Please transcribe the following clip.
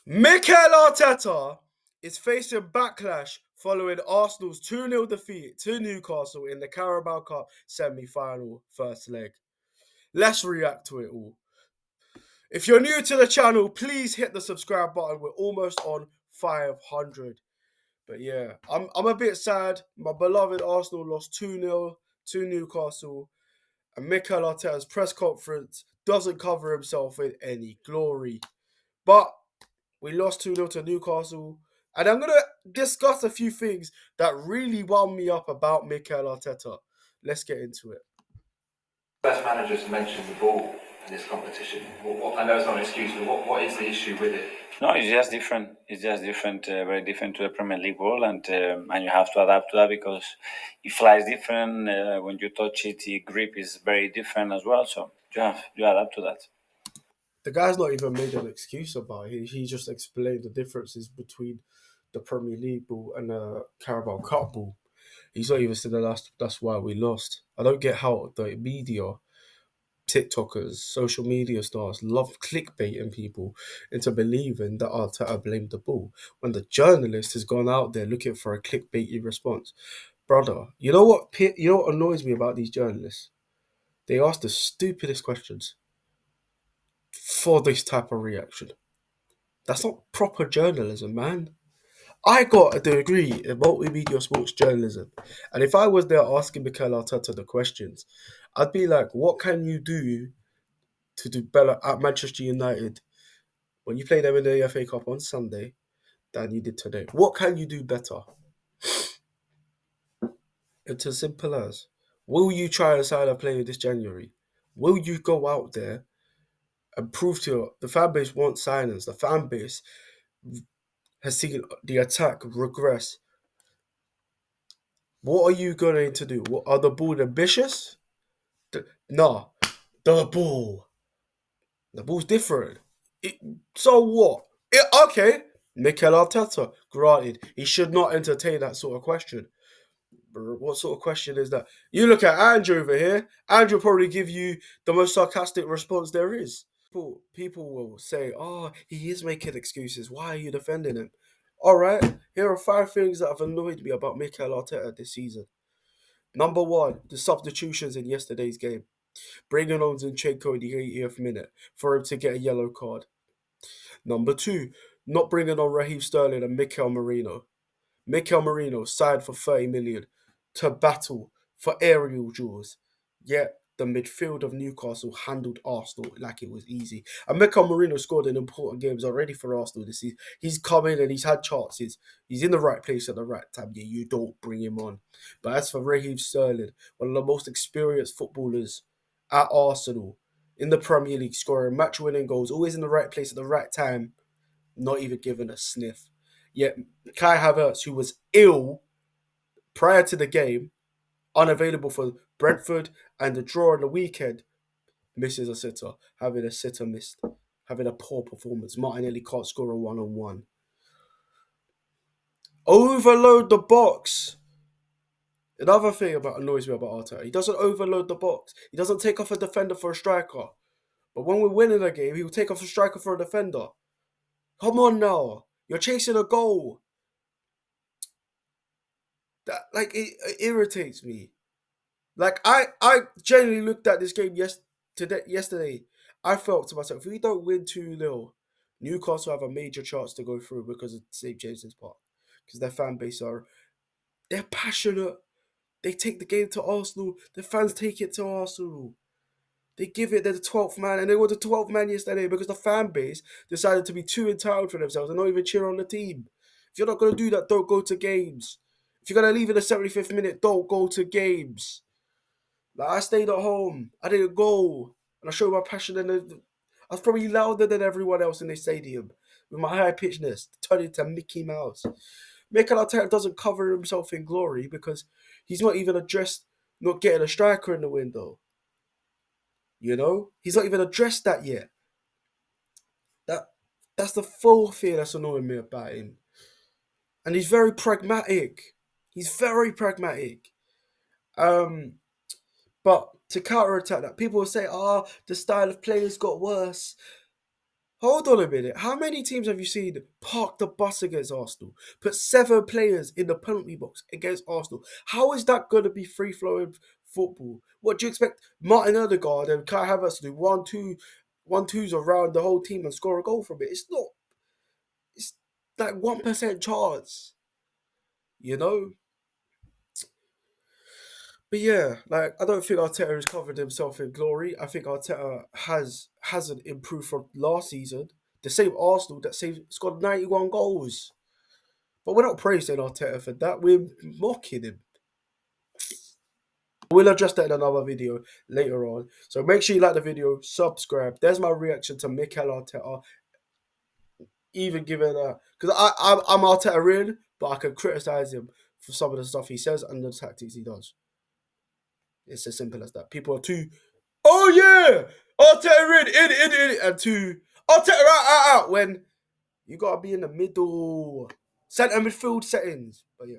Mikel Arteta is facing backlash following Arsenal's 2-0 defeat to Newcastle in the Carabao Cup semi-final first leg. Let's react to it all. If you're new to the channel, please hit the subscribe button. We're almost on 500. But yeah, I'm a bit sad. My beloved Arsenal lost 2-0 to Newcastle. And Mikel Arteta's press conference doesn't cover himself in any glory. But we lost 2-0 to Newcastle. And I'm going to discuss a few things that really wound me up about Mikel Arteta. Let's get into it. Best managers mentioned the ball in this competition. I know it's not an excuse, but what is the issue with it? No, it's just different. It's just different, very different to the Premier League ball, and you have to adapt to that because it flies different. When you touch it, the grip is very different as well. So you adapt to that. The guy's not even made an excuse about it. He just explained the differences between the Premier League ball and the Carabao Cup ball. He's not even said that's why we lost. I don't get how the media, TikTokers, social media stars love clickbaiting people into believing that Arteta blamed the ball when the journalist has gone out there looking for a clickbaity response. Brother, you know what annoys me about these journalists? They ask the stupidest questions for this type of reaction. That's not proper journalism, man. I got a degree in multimedia sports journalism, and if I was there asking Mikel Arteta the questions, I'd be like, what can you do to do better at Manchester United when you play them in the FA Cup on Sunday than you did today? What can you do better? It's as simple as, will you try and sign a player this January? Will you go out there and prove to the fan base wants signings? The fan base has seen the attack regress. What are you going to do? Are the ball ambitious? Nah, the ball. The ball's different. So what? Okay, Mikel Arteta, granted, he should not entertain that sort of question. But what sort of question is that? You look at Andrew over here. Andrew will probably give you the most sarcastic response there is. People will say, oh, he is making excuses. Why are you defending him? All right, here are 5 things that have annoyed me about Mikel Arteta this season. Number 1, the substitutions in yesterday's game. Bringing on Zinchenko in the 80th minute for him to get a yellow card. Number 2, not bringing on Raheem Sterling and Mikel Merino. Mikel Merino signed for 30 million to battle for aerial duels. Yet the midfield of Newcastle handled Arsenal like it was easy. And Mikel Merino scored in important games already for Arsenal this season. He's come in and he's had chances. He's in the right place at the right time. Yeah, you don't bring him on. But as for Raheem Sterling, one of the most experienced footballers at Arsenal in the Premier League, scoring match-winning goals, always in the right place at the right time, not even given a sniff. Yet Kai Havertz, who was ill prior to the game, unavailable for Brentford and the draw on the weekend, misses a sitter, having a sitter missed, having a poor performance. Martinelli can't score a one-on-one. Overload the box. Another thing about annoys me about Arteta, he doesn't overload the box. He doesn't take off a defender for a striker. But when we're winning a game, he will take off a striker for a defender. Come on now. You're chasing a goal. That it irritates me. I genuinely looked at this game yesterday. I felt to myself, if we don't win 2-0, Newcastle have a major chance to go through because of St. James's Park. Because their fan base they're passionate. They take the game to Arsenal. The fans take it to Arsenal. They give it, they're the 12th man, and they were the 12th man yesterday because the fan base decided to be too entitled for themselves and not even cheer on the team. If you're not going to do that, don't go to games. If you're going to leave in the 75th minute, don't go to games. I stayed at home. I didn't go. And I showed my passion. And I was probably louder than everyone else in the stadium with my high-pitchedness, turning into Mickey Mouse. Mikel Arteta doesn't cover himself in glory because he's not even addressed not getting a striker in the window. You know? He's not even addressed that yet. That's the full thing that's annoying me about him. And he's very pragmatic. But to counterattack that, people will say, the style of players got worse. Hold on a minute. How many teams have you seen park the bus against Arsenal? Put 7 players in the penalty box against Arsenal. How is that going to be free-flowing football? What do you expect Martin Odegaard and Kai Havertz to do? 1-2s around the whole team and score a goal from it? It's not. It's like 1% chance. You know? But yeah, like I don't think Arteta has covered himself in glory. I think Arteta hasn't improved from last season. The same Arsenal that scored 91 goals. But we're not praising Arteta for that. We're mocking him. We'll address that in another video later on. So make sure you like the video, subscribe. There's my reaction to Mikel Arteta. Even given because I'm Arteta in, but I can criticize him for some of the stuff he says and the tactics he does. It's as simple as that. People are too, oh yeah, Arteta in, and too, Arteta out, when you gotta be in the middle, centre midfield settings. But yeah.